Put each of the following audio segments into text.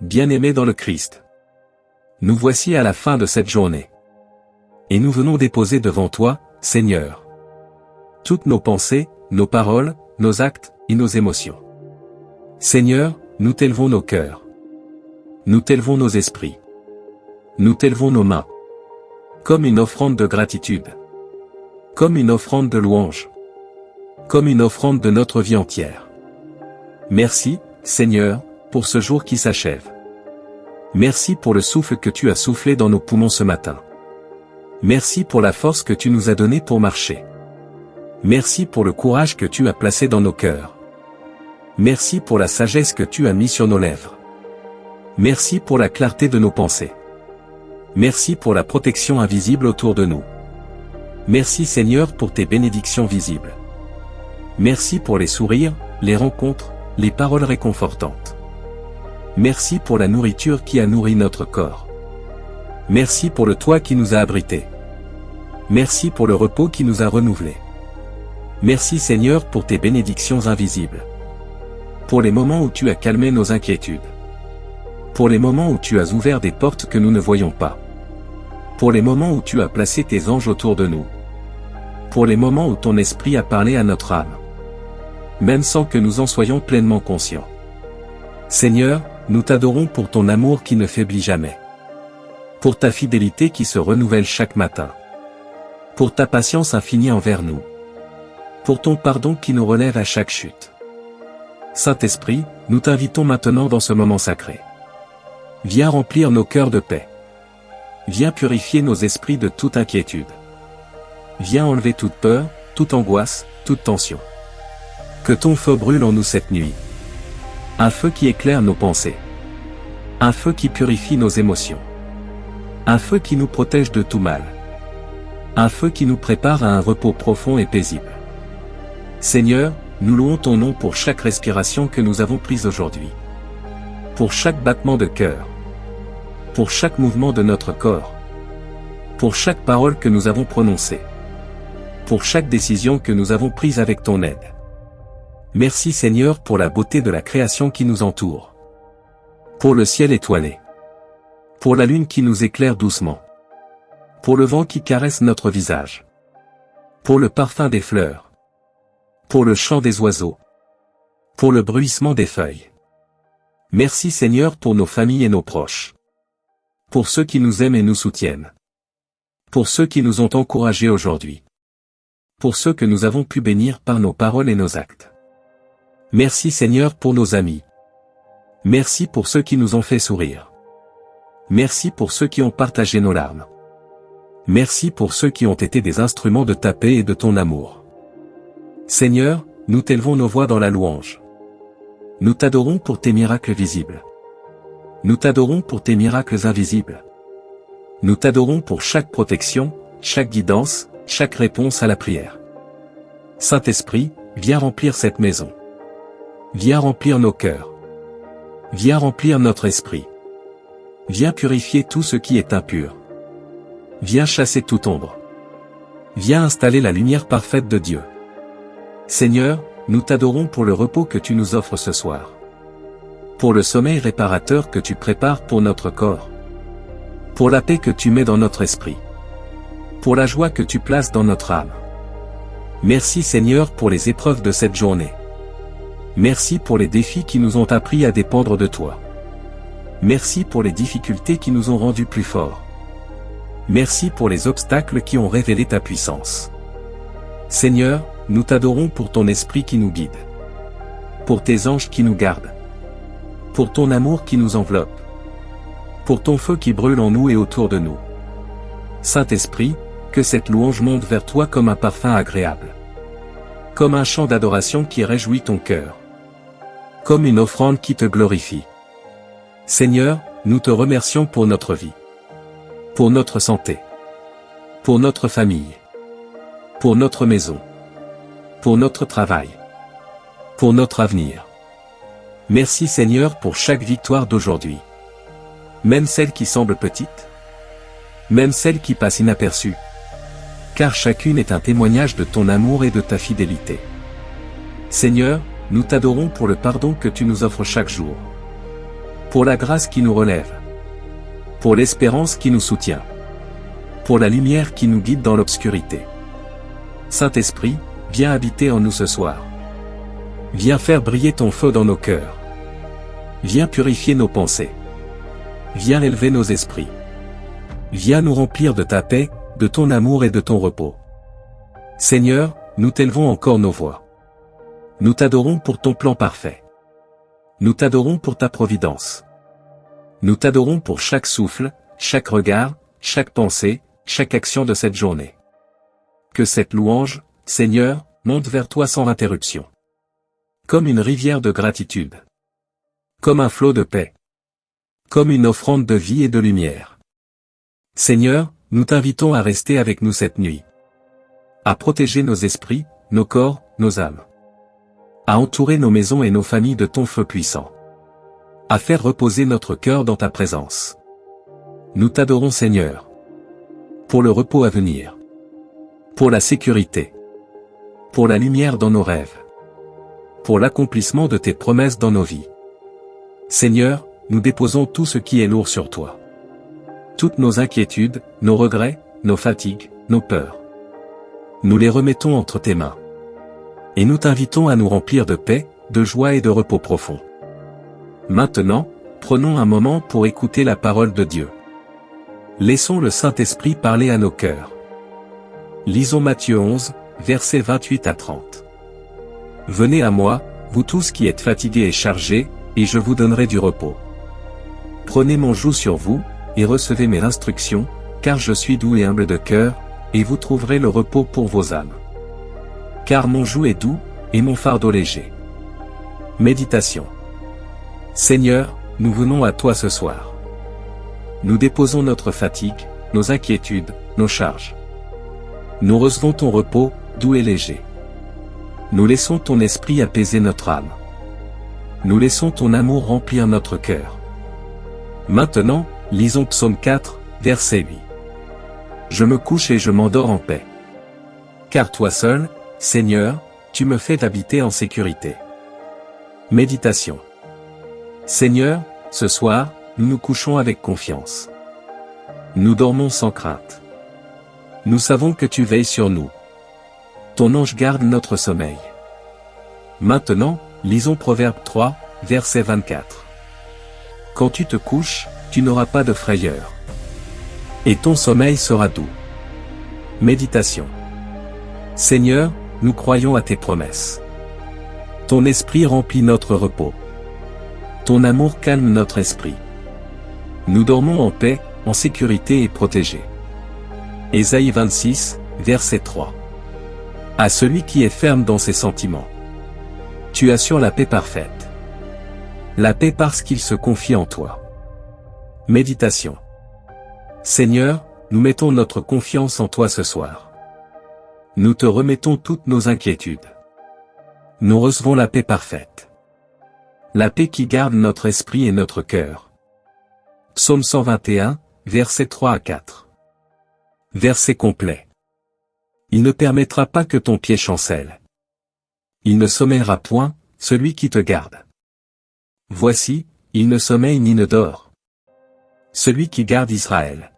bien-aimés dans le Christ. Nous voici à la fin de cette journée. Et nous venons déposer devant toi, Seigneur, toutes nos pensées, nos paroles, nos actes et nos émotions. Seigneur, nous t'élevons nos cœurs. Nous t'élevons nos esprits. Nous t'élevons nos mains. Comme une offrande de gratitude. Comme une offrande de louange. Comme une offrande de notre vie entière. Merci, Seigneur, pour ce jour qui s'achève. Merci pour le souffle que tu as soufflé dans nos poumons ce matin. Merci pour la force que tu nous as donnée pour marcher. Merci pour le courage que tu as placé dans nos cœurs. Merci pour la sagesse que tu as mis sur nos lèvres. Merci pour la clarté de nos pensées. Merci pour la protection invisible autour de nous. Merci Seigneur pour tes bénédictions visibles. Merci pour les sourires, les rencontres, les paroles réconfortantes. Merci pour la nourriture qui a nourri notre corps. Merci pour le toit qui nous a abrités. Merci pour le repos qui nous a renouvelés. Merci Seigneur pour tes bénédictions invisibles. Pour les moments où tu as calmé nos inquiétudes. Pour les moments où tu as ouvert des portes que nous ne voyons pas. Pour les moments où tu as placé tes anges autour de nous. Pour les moments où ton esprit a parlé à notre âme. Même sans que nous en soyons pleinement conscients. Seigneur, nous t'adorons pour ton amour qui ne faiblit jamais. Pour ta fidélité qui se renouvelle chaque matin. Pour ta patience infinie envers nous. Pour ton pardon qui nous relève à chaque chute. Saint-Esprit, nous t'invitons maintenant dans ce moment sacré. Viens remplir nos cœurs de paix. Viens purifier nos esprits de toute inquiétude. Viens enlever toute peur, toute angoisse, toute tension. Que ton feu brûle en nous cette nuit. Un feu qui éclaire nos pensées. Un feu qui purifie nos émotions. Un feu qui nous protège de tout mal. Un feu qui nous prépare à un repos profond et paisible. Seigneur, nous louons ton nom pour chaque respiration que nous avons prise aujourd'hui. Pour chaque battement de cœur. Pour chaque mouvement de notre corps. Pour chaque parole que nous avons prononcée. Pour chaque décision que nous avons prise avec ton aide. Merci Seigneur pour la beauté de la création qui nous entoure. Pour le ciel étoilé. Pour la lune qui nous éclaire doucement. Pour le vent qui caresse notre visage. Pour le parfum des fleurs. Pour le chant des oiseaux. Pour le bruissement des feuilles. Merci Seigneur pour nos familles et nos proches. Pour ceux qui nous aiment et nous soutiennent. Pour ceux qui nous ont encouragés aujourd'hui. Pour ceux que nous avons pu bénir par nos paroles et nos actes. Merci Seigneur pour nos amis. Merci pour ceux qui nous ont fait sourire. Merci pour ceux qui ont partagé nos larmes. Merci pour ceux qui ont été des instruments de ta paix et de ton amour. Seigneur, nous t'élevons nos voix dans la louange. Nous t'adorons pour tes miracles visibles. Nous t'adorons pour tes miracles invisibles. Nous t'adorons pour chaque protection, chaque guidance, chaque réponse à la prière. Saint-Esprit, viens remplir cette maison. Viens remplir nos cœurs. Viens remplir notre esprit. Viens purifier tout ce qui est impur. Viens chasser toute ombre. Viens installer la lumière parfaite de Dieu. Seigneur, nous t'adorons pour le repos que tu nous offres ce soir. Pour le sommeil réparateur que tu prépares pour notre corps. Pour la paix que tu mets dans notre esprit. Pour la joie que tu places dans notre âme. Merci Seigneur pour les épreuves de cette journée. Merci pour les défis qui nous ont appris à dépendre de toi. Merci pour les difficultés qui nous ont rendus plus forts. Merci pour les obstacles qui ont révélé ta puissance. Seigneur, nous t'adorons pour ton esprit qui nous guide. Pour tes anges qui nous gardent. Pour ton amour qui nous enveloppe. Pour ton feu qui brûle en nous et autour de nous. Saint-Esprit, que cette louange monte vers toi comme un parfum agréable. Comme un chant d'adoration qui réjouit ton cœur. Comme une offrande qui te glorifie. Seigneur, nous te remercions pour notre vie. Pour notre santé. Pour notre famille. Pour notre maison. Pour notre travail. Pour notre avenir. Merci Seigneur pour chaque victoire d'aujourd'hui. Même celle qui semble petite. Même celle qui passe inaperçue. Car chacune est un témoignage de ton amour et de ta fidélité. Seigneur, nous t'adorons pour le pardon que tu nous offres chaque jour. pour la grâce qui nous relève, pour l'espérance qui nous soutient, pour la lumière qui nous guide dans l'obscurité. Saint-Esprit, viens habiter en nous ce soir. Viens faire briller ton feu dans nos cœurs. Viens purifier nos pensées. Viens élever nos esprits. Viens nous remplir de ta paix, de ton amour et de ton repos. Seigneur, nous t'élevons encore nos voix. Nous t'adorons pour ton plan parfait. Nous t'adorons pour ta providence. Nous t'adorons pour chaque souffle, chaque regard, chaque pensée, chaque action de cette journée. Que cette louange, Seigneur, monte vers toi sans interruption. Comme une rivière de gratitude. Comme un flot de paix. Comme une offrande de vie et de lumière. Seigneur, nous t'invitons à rester avec nous cette nuit. À protéger nos esprits, nos corps, nos âmes. À entourer nos maisons et nos familles de ton feu puissant. À faire reposer notre cœur dans ta présence. Nous t'adorons Seigneur. Pour le repos à venir. Pour la sécurité. Pour la lumière dans nos rêves. Pour l'accomplissement de tes promesses dans nos vies. Seigneur, nous déposons tout ce qui est lourd sur toi. Toutes nos inquiétudes, nos regrets, nos fatigues, nos peurs. Nous les remettons entre tes mains. Et nous t'invitons à nous remplir de paix, de joie et de repos profond. Maintenant, prenons un moment pour écouter la parole de Dieu. Laissons le Saint-Esprit parler à nos cœurs. Lisons Matthieu 11, versets 28 à 30. Venez à moi, vous tous qui êtes fatigués et chargés, et je vous donnerai du repos. Prenez mon joug sur vous, et recevez mes instructions, car je suis doux et humble de cœur, et vous trouverez le repos pour vos âmes. Car mon joug est doux, et mon fardeau léger. Méditation. Seigneur, nous venons à toi ce soir. Nous déposons notre fatigue, nos inquiétudes, nos charges. Nous recevons ton repos, doux et léger. Nous laissons ton esprit apaiser notre âme. Nous laissons ton amour remplir notre cœur. Maintenant, lisons Psaume 4, verset 8. Je me couche et je m'endors en paix. Car toi seul, Seigneur, tu me fais habiter en sécurité. Méditation. Seigneur, ce soir, nous nous couchons avec confiance. Nous dormons sans crainte. Nous savons que tu veilles sur nous. Ton ange garde notre sommeil. Maintenant, lisons Proverbe 3, verset 24. Quand tu te couches, tu n'auras pas de frayeur. Et ton sommeil sera doux. Méditation. Seigneur, nous croyons à tes promesses. Ton esprit remplit notre repos. Ton amour calme notre esprit. Nous dormons en paix, en sécurité et protégés. Ésaïe 26, verset 3. À celui qui est ferme dans ses sentiments. Tu assures la paix parfaite. La paix parce qu'il se confie en toi. Méditation. Seigneur, nous mettons notre confiance en toi ce soir. Nous te remettons toutes nos inquiétudes. Nous recevons la paix parfaite. La paix qui garde notre esprit et notre cœur. Psaume 121, versets 3 à 4. Verset complet. Il ne permettra pas que ton pied chancelle. Il ne sommeillera point, celui qui te garde. Voici, il ne sommeille ni ne dort. Celui qui garde Israël.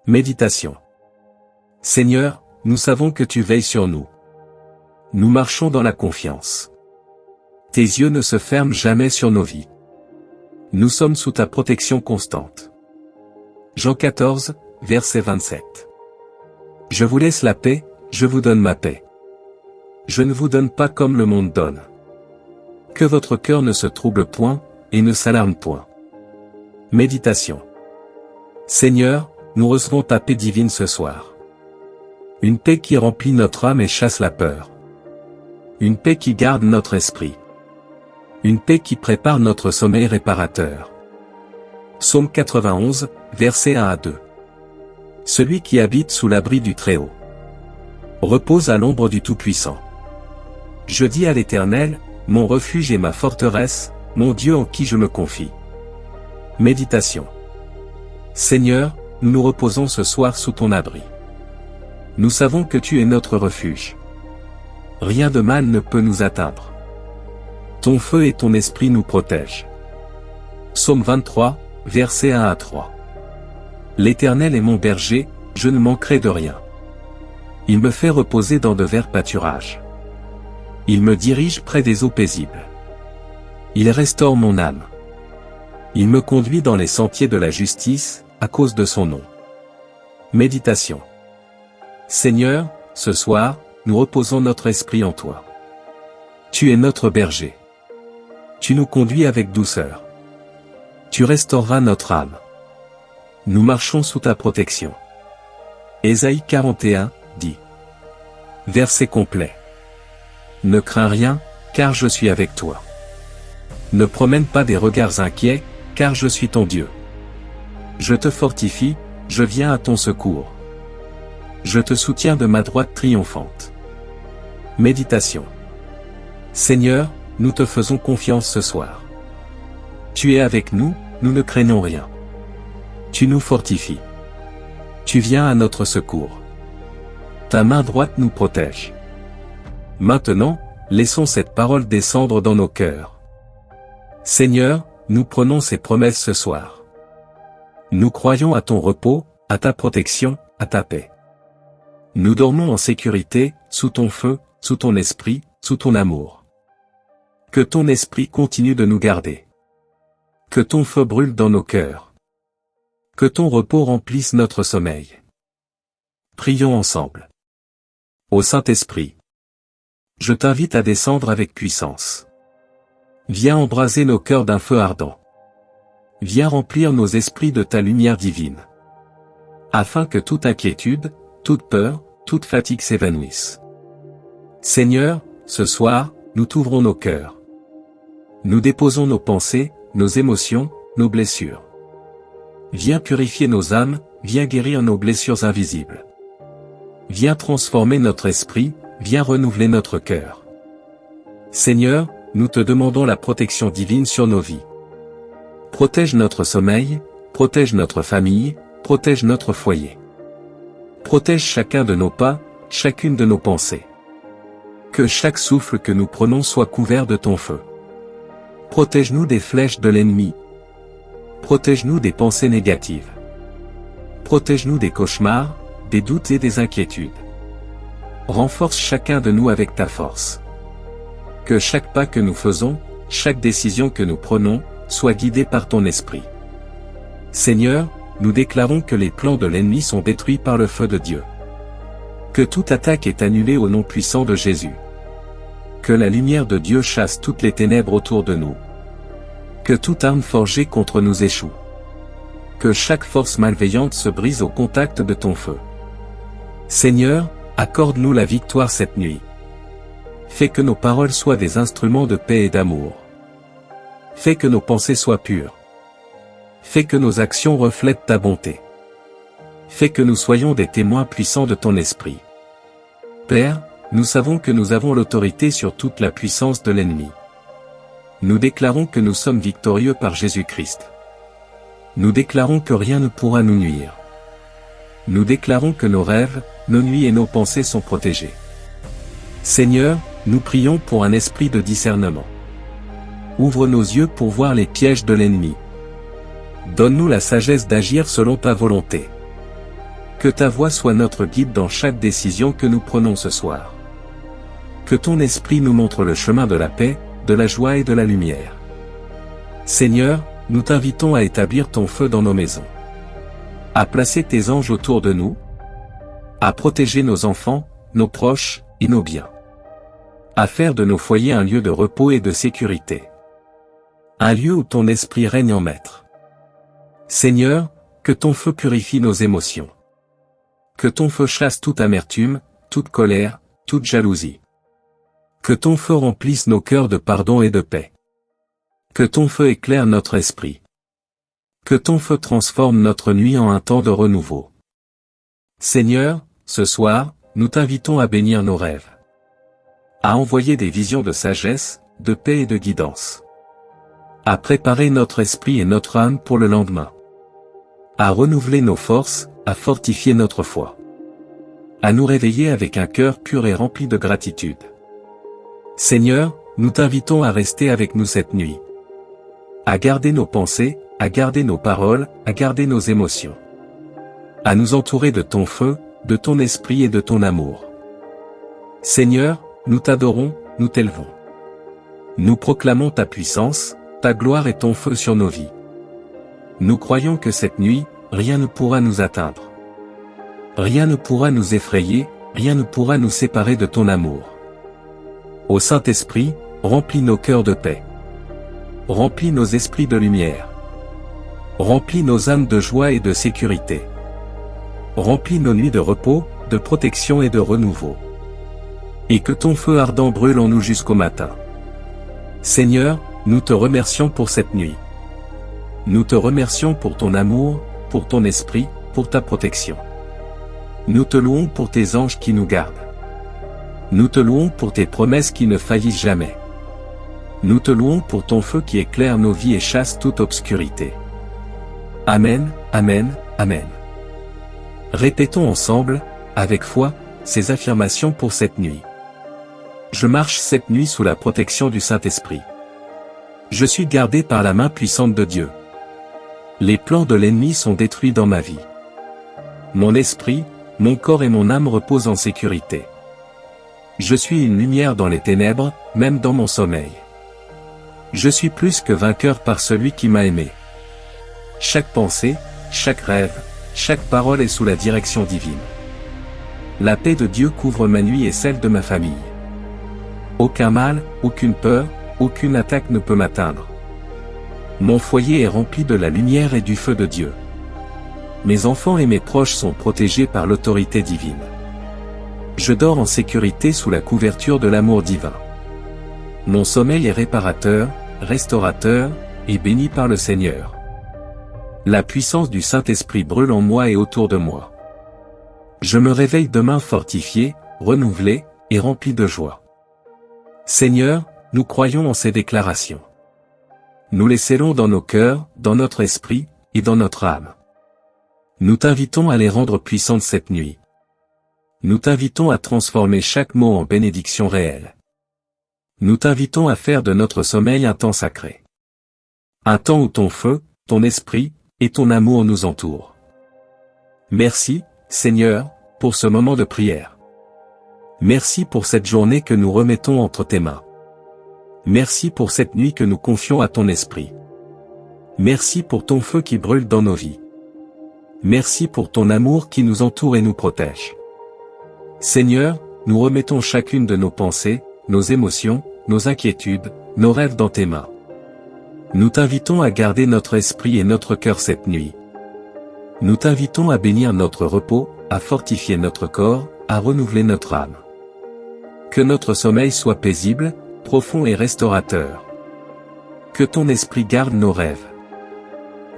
Méditation. Seigneur, nous savons que tu veilles sur nous. Nous marchons dans la confiance. Tes yeux ne se ferment jamais sur nos vies. Nous sommes sous ta protection constante. Jean 14, verset 27. Je vous laisse la paix, je vous donne ma paix. Je ne vous donne pas comme le monde donne. Que votre cœur ne se trouble point, et ne s'alarme point. Méditation. Seigneur, nous recevons ta paix divine ce soir. Une paix qui remplit notre âme et chasse la peur. Une paix qui garde notre esprit. Une paix qui prépare notre sommeil réparateur. Psaume 91, versets 1 à 2. Celui qui habite sous l'abri du Très-Haut repose à l'ombre du Tout-Puissant. Je dis à l'Éternel, mon refuge et ma forteresse, mon Dieu en qui je me confie. Méditation. Seigneur, nous nous reposons ce soir sous ton abri. Nous savons que tu es notre refuge. Rien de mal ne peut nous atteindre. Ton feu et ton esprit nous protègent. Psaume 23, versets 1 à 3. L'Éternel est mon berger, je ne manquerai de rien. Il me fait reposer dans de verts pâturages. Il me dirige près des eaux paisibles. Il restaure mon âme. Il me conduit dans les sentiers de la justice, à cause de son nom. Méditation. Seigneur, ce soir, nous reposons notre esprit en toi. Tu es notre berger. Tu nous conduis avec douceur. Tu restaureras notre âme. Nous marchons sous ta protection. Ésaïe 41, dit. Verset complet. Ne crains rien, car je suis avec toi. Ne promène pas des regards inquiets, car je suis ton Dieu. Je te fortifie, je viens à ton secours. Je te soutiens de ma droite triomphante. Méditation. Seigneur, nous te faisons confiance ce soir. Tu es avec nous, nous ne craignons rien. Tu nous fortifies. Tu viens à notre secours. Ta main droite nous protège. Maintenant, laissons cette parole descendre dans nos cœurs. Seigneur, nous prenons ces promesses ce soir. Nous croyons à ton repos, à ta protection, à ta paix. Nous dormons en sécurité, sous ton feu, sous ton esprit, sous ton amour. Que ton esprit continue de nous garder. Que ton feu brûle dans nos cœurs. Que ton repos remplisse notre sommeil. Prions ensemble. Ô Saint-Esprit, je t'invite à descendre avec puissance. Viens embraser nos cœurs d'un feu ardent. Viens remplir nos esprits de ta lumière divine. Afin que toute inquiétude, toute peur, toute fatigue s'évanouisse. Seigneur, ce soir, nous t'ouvrons nos cœurs. Nous déposons nos pensées, nos émotions, nos blessures. Viens purifier nos âmes, viens guérir nos blessures invisibles. Viens transformer notre esprit, viens renouveler notre cœur. Seigneur, nous te demandons la protection divine sur nos vies. Protège notre sommeil, protège notre famille, protège notre foyer. Protège chacun de nos pas, chacune de nos pensées. Que chaque souffle que nous prenons soit couvert de ton feu. Protège-nous des flèches de l'ennemi. Protège-nous des pensées négatives. Protège-nous des cauchemars, des doutes et des inquiétudes. Renforce chacun de nous avec ta force. Que chaque pas que nous faisons, chaque décision que nous prenons, soit guidé par ton esprit. Seigneur, nous déclarons que les plans de l'ennemi sont détruits par le feu de Dieu. Que toute attaque est annulée au nom puissant de Jésus. Que la lumière de Dieu chasse toutes les ténèbres autour de nous. Que toute arme forgée contre nous échoue. Que chaque force malveillante se brise au contact de ton feu. Seigneur, accorde-nous la victoire cette nuit. Fais que nos paroles soient des instruments de paix et d'amour. Fais que nos pensées soient pures. Fais que nos actions reflètent ta bonté. Fais que nous soyons des témoins puissants de ton esprit. Père, nous savons que nous avons l'autorité sur toute la puissance de l'ennemi. Nous déclarons que nous sommes victorieux par Jésus-Christ. Nous déclarons que rien ne pourra nous nuire. Nous déclarons que nos rêves, nos nuits et nos pensées sont protégés. Seigneur, nous prions pour un esprit de discernement. Ouvre nos yeux pour voir les pièges de l'ennemi. Donne-nous la sagesse d'agir selon ta volonté. Que ta voix soit notre guide dans chaque décision que nous prenons ce soir. Que ton esprit nous montre le chemin de la paix, de la joie et de la lumière. Seigneur, nous t'invitons à établir ton feu dans nos maisons. À placer tes anges autour de nous. À protéger nos enfants, nos proches, et nos biens. À faire de nos foyers un lieu de repos et de sécurité. Un lieu où ton esprit règne en maître. Seigneur, que ton feu purifie nos émotions. Que ton feu chasse toute amertume, toute colère, toute jalousie. Que ton feu remplisse nos cœurs de pardon et de paix. Que ton feu éclaire notre esprit. Que ton feu transforme notre nuit en un temps de renouveau. Seigneur, ce soir, nous t'invitons à bénir nos rêves. À envoyer des visions de sagesse, de paix et de guidance. À préparer notre esprit et notre âme pour le lendemain. À renouveler nos forces, à fortifier notre foi. À nous réveiller avec un cœur pur et rempli de gratitude. Seigneur, nous t'invitons à rester avec nous cette nuit. à garder nos pensées, à garder nos paroles, à garder nos émotions. À nous entourer de ton feu, de ton esprit et de ton amour. Seigneur, nous t'adorons, nous t'élevons. Nous proclamons ta puissance, ta gloire et ton feu sur nos vies. Nous croyons que cette nuit, rien ne pourra nous atteindre. Rien ne pourra nous effrayer, rien ne pourra nous séparer de ton amour. Ô Saint-Esprit, remplis nos cœurs de paix. Remplis nos esprits de lumière. Remplis nos âmes de joie et de sécurité. Remplis nos nuits de repos, de protection et de renouveau. Et que ton feu ardent brûle en nous jusqu'au matin. Seigneur, nous te remercions pour cette nuit. Nous te remercions pour ton amour, pour ton esprit, pour ta protection. Nous te louons pour tes anges qui nous gardent. Nous te louons pour tes promesses qui ne faillissent jamais. Nous te louons pour ton feu qui éclaire nos vies et chasse toute obscurité. Amen, Amen, Amen. Répétons ensemble, avec foi, ces affirmations pour cette nuit. Je marche cette nuit sous la protection du Saint-Esprit. Je suis gardé par la main puissante de Dieu. Les plans de l'ennemi sont détruits dans ma vie. Mon esprit, mon corps et mon âme reposent en sécurité. Je suis une lumière dans les ténèbres, même dans mon sommeil. Je suis plus que vainqueur par celui qui m'a aimé. Chaque pensée, chaque rêve, chaque parole est sous la direction divine. La paix de Dieu couvre ma nuit et celle de ma famille. Aucun mal, aucune peur, aucune attaque ne peut m'atteindre. Mon foyer est rempli de la lumière et du feu de Dieu. Mes enfants et mes proches sont protégés par l'autorité divine. Je dors en sécurité sous la couverture de l'amour divin. Mon sommeil est réparateur, restaurateur, et béni par le Seigneur. La puissance du Saint-Esprit brûle en moi et autour de moi. Je me réveille demain fortifié, renouvelé, et rempli de joie. Seigneur, nous croyons en ces déclarations. Nous les scellons dans nos cœurs, dans notre esprit, et dans notre âme. Nous t'invitons à les rendre puissantes cette nuit. Nous t'invitons à transformer chaque mot en bénédiction réelle. Nous t'invitons à faire de notre sommeil un temps sacré. Un temps où ton feu, ton esprit, et ton amour nous entourent. Merci, Seigneur, pour ce moment de prière. Merci pour cette journée que nous remettons entre tes mains. Merci pour cette nuit que nous confions à ton esprit. Merci pour ton feu qui brûle dans nos vies. Merci pour ton amour qui nous entoure et nous protège. Seigneur, nous remettons chacune de nos pensées, nos émotions, nos inquiétudes, nos rêves dans tes mains. Nous t'invitons à garder notre esprit et notre cœur cette nuit. Nous t'invitons à bénir notre repos, à fortifier notre corps, à renouveler notre âme. Que notre sommeil soit paisible, profond et restaurateur. Que ton esprit garde nos rêves.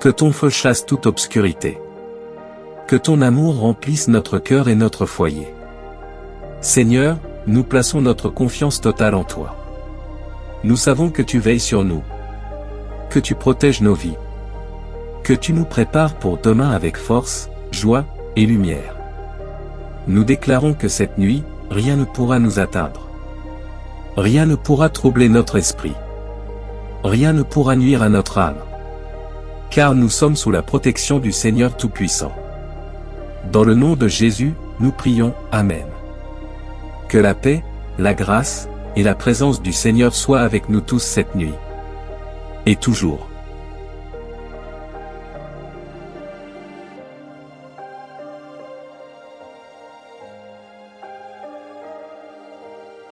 Que ton feu chasse toute obscurité. Que ton amour remplisse notre cœur et notre foyer. Seigneur, nous plaçons notre confiance totale en toi. Nous savons que tu veilles sur nous. Que tu protèges nos vies. Que tu nous prépares pour demain avec force, joie et lumière. Nous déclarons que cette nuit, rien ne pourra nous atteindre. Rien ne pourra troubler notre esprit. Rien ne pourra nuire à notre âme. Car nous sommes sous la protection du Seigneur Tout-Puissant. Dans le nom de Jésus, nous prions, Amen. Que la paix, la grâce, et la présence du Seigneur soient avec nous tous cette nuit. Et toujours.